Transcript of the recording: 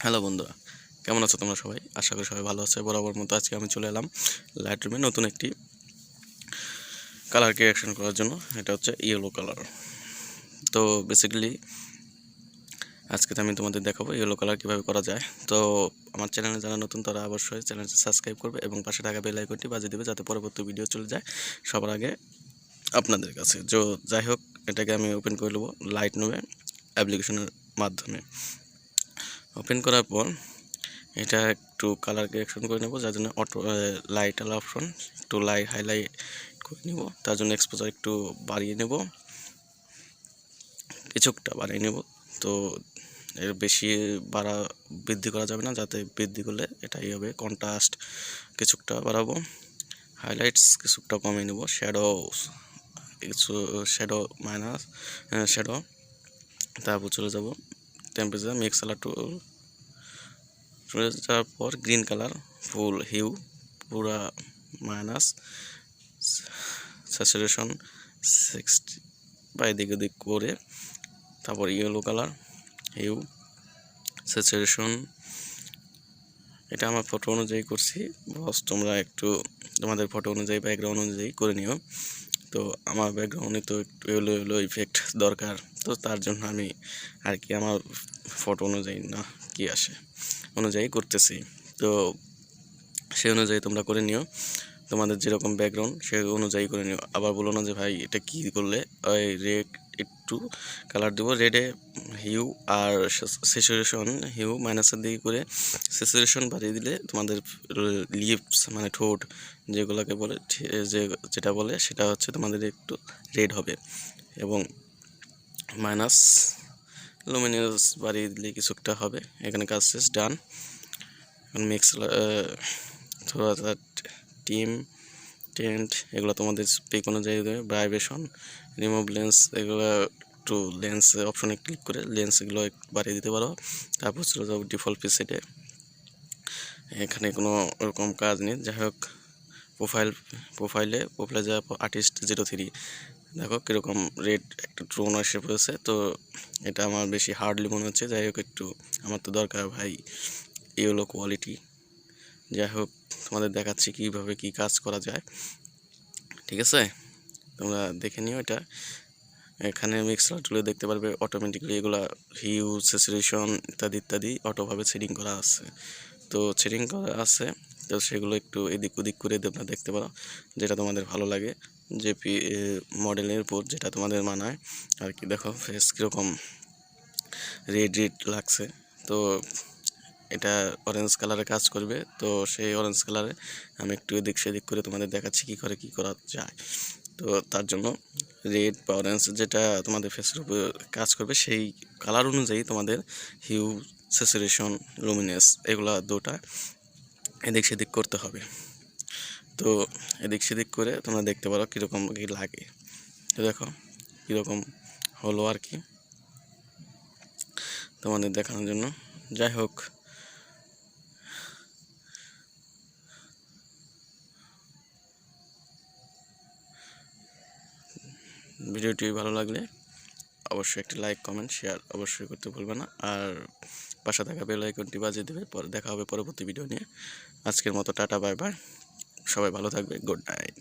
Hello বন্ধুরা, কেমন আছো তোমরা সবাই? আশা করি সবাই ভালো আছে। বরাবর মতো আজকে আমি চলে এলাম লাইটরুমে নতুন একটি কালার ক্রিয়েশন করার জন্য। এটা হচ্ছে ইয়েলো কালার। তো বেসিক্যালি আজকে আমি তোমাদের দেখাবো ইয়েলো কালার কীভাবে করা যায়। তো আমার চ্যানেলে যারা নতুন তারা অবশ্যই চ্যানেলটি সাবস্ক্রাইব করবে এবং পাশে থাকা বেল আইকনটি বাজিয়ে দেবে, যাতে পরবর্তী ভিডিও চলে যায় সবার আগে আপনাদের কাছে। যাই হোক, এটাকে আমি ওপেন করে নেবো লাইটরুমে অ্যাপ্লিকেশনের মাধ্যমে। ওপেন করার পর এটা একটু কালার কারেকশন করে নেব, যার জন্য অটো লাইট আলা অপশন একটু হাইলাইট করে নেব। তার জন্য এক্সপোজার একটু বাড়িয়ে নেব, কিছুটা বাড়িয়ে নেব। তো এর বেশি বৃদ্ধি করা যাবে না, যাতে বৃদ্ধি করলে এটাই হবে। কন্ট্রাস্ট কিছুটা বাড়াবো, হাইলাইটস কিছুটা কমিয়ে নেব, শ্যাডো মাইনাস শ্যাডো। তারপর চলে যাব টেম্পারেচার, মিক্স কালার টুল চলে যাওয়ার পর গ্রিন কালার ফুল হিউ পুরা মাইনাস স্যাচুরেশন 60 বা এদিক ওদিক করে, তারপর ইয়েলো কালার হিউ স্যাচুরেশন। এটা আমার ফটো অনুযায়ী করছি, বস তোমরা একটু তোমাদের ফটো অনুযায়ী ব্যাকগ্রাউন্ড অনুযায়ী করে নিও। তো আমার ব্যাকগ্রাউন্ডে তো একটু এলো ইফেক্ট দরকার, তো তার জন্য আমি আর কি আমার ফটো অনুযায়ী না কি আসে অনুযায়ী করতেছি। তো সেই অনুযায়ী তোমরা করে নিও, তোমাদের যেরকম ব্যাকগ্রাউন্ড সেই অনুযায়ী করে নিও। আবার বলো না যে ভাই এটা কি করলে, ওই রেড একটু কালার দেবো, রেডে হিউ আর স্যাচুরেশন হিউ মাইনাসের দিকে করে স্যাচুরেশন বাড়িয়ে দিলে তোমাদের লিপস মানে ঠোঁট যেগুলোকে বলে যেটা বলে সেটা হচ্ছে তোমাদের একটু রেড হবে। এবং মাইনাস লুমিনিয়াস বাড়িয়ে দিলে কিছুটা হবে। এখানে কাজ শেষ, ডান। মিক্স থোড়া টেন্ট এগুলো তোমাদের স্পেক অনুযায়ী দেবে। ভাইব্রেশন, রিমুভ লেন্স, এগুলো একটু লেন্স অপশনে ক্লিক করে লেন্সগুলো একটু বাড়িয়ে দিতে পারো। তারপর চলে যাবো ডিফল্ট প্রিসেটে। এখানে কোনো ওরকম কাজ নেই। যাই হোক, প্রোফাইলে যাওয়ার পর আর্টিস্ট 03 দেখো কীরকম রেড একটা টোন এসে পড়েছে। তো এটা আমার বেশি হার্ডলি মনে হচ্ছে। যাই হোক, একটু আমার তো দরকার ভাই ইয়েলো কোয়ালিটি। যাই হোক, তোমাদের দেখাচ্ছি কীভাবে কি কাজ করা যায়, ঠিক আছে? তোমরা দেখে নিও। এটা এখানে মিক্সার টুলে দেখতে পারবে অটোমেটিকলি এগুলা হিউ স্যাচুরেশন ইত্যাদি ইত্যাদি অটোভাবে সেটিং করা আছে। তো সেটিং করা আছে, তো সেগুলো একটু এদিক ওদিক করে তোমরা দেখতে পারো, যেটা তোমাদের ভালো লাগে, যে মডেলের উপর যেটা তোমাদের মানায় আর কি। দেখো ফেস কীরকম রেড লাগছে। তো এটা অরেঞ্জ কালারে কাজ করবে। তো সেই অরেঞ্জ কালারে আমি একটু এদিক সেদিক করে তোমাদের দেখাচ্ছি কি করা যায়। তো তার জন্য রেড বা অরেঞ্জ যেটা তোমাদের ফেসের উপর কাজ করবে সেই কালার অনুযায়ী তোমাদের হিউ স্যাচুরেশন লুমিনেস এগুলা দুটা এদিক সেদিক করতে হবে। তো এদিক সেদিক করে তোমরা দেখতে পারো কীরকম কি লাগে। তো দেখো কীরকম হলো আর কি তোমাদের দেখানোর জন্য। যাই হোক, ভিডিওটি ভালো লাগলে অবশ্যই একটি লাইক কমেন্ট শেয়ার অবশ্যই করতে ভুলবে না। আর পাশে থাকা বেল আইকনটি বাজিয়ে দেবে। পরে দেখা হবে পরবর্তী ভিডিও নিয়ে। আজকের মতো টাটা, বাই বাই, সবাই ভালো থাকবে, গুড নাইট।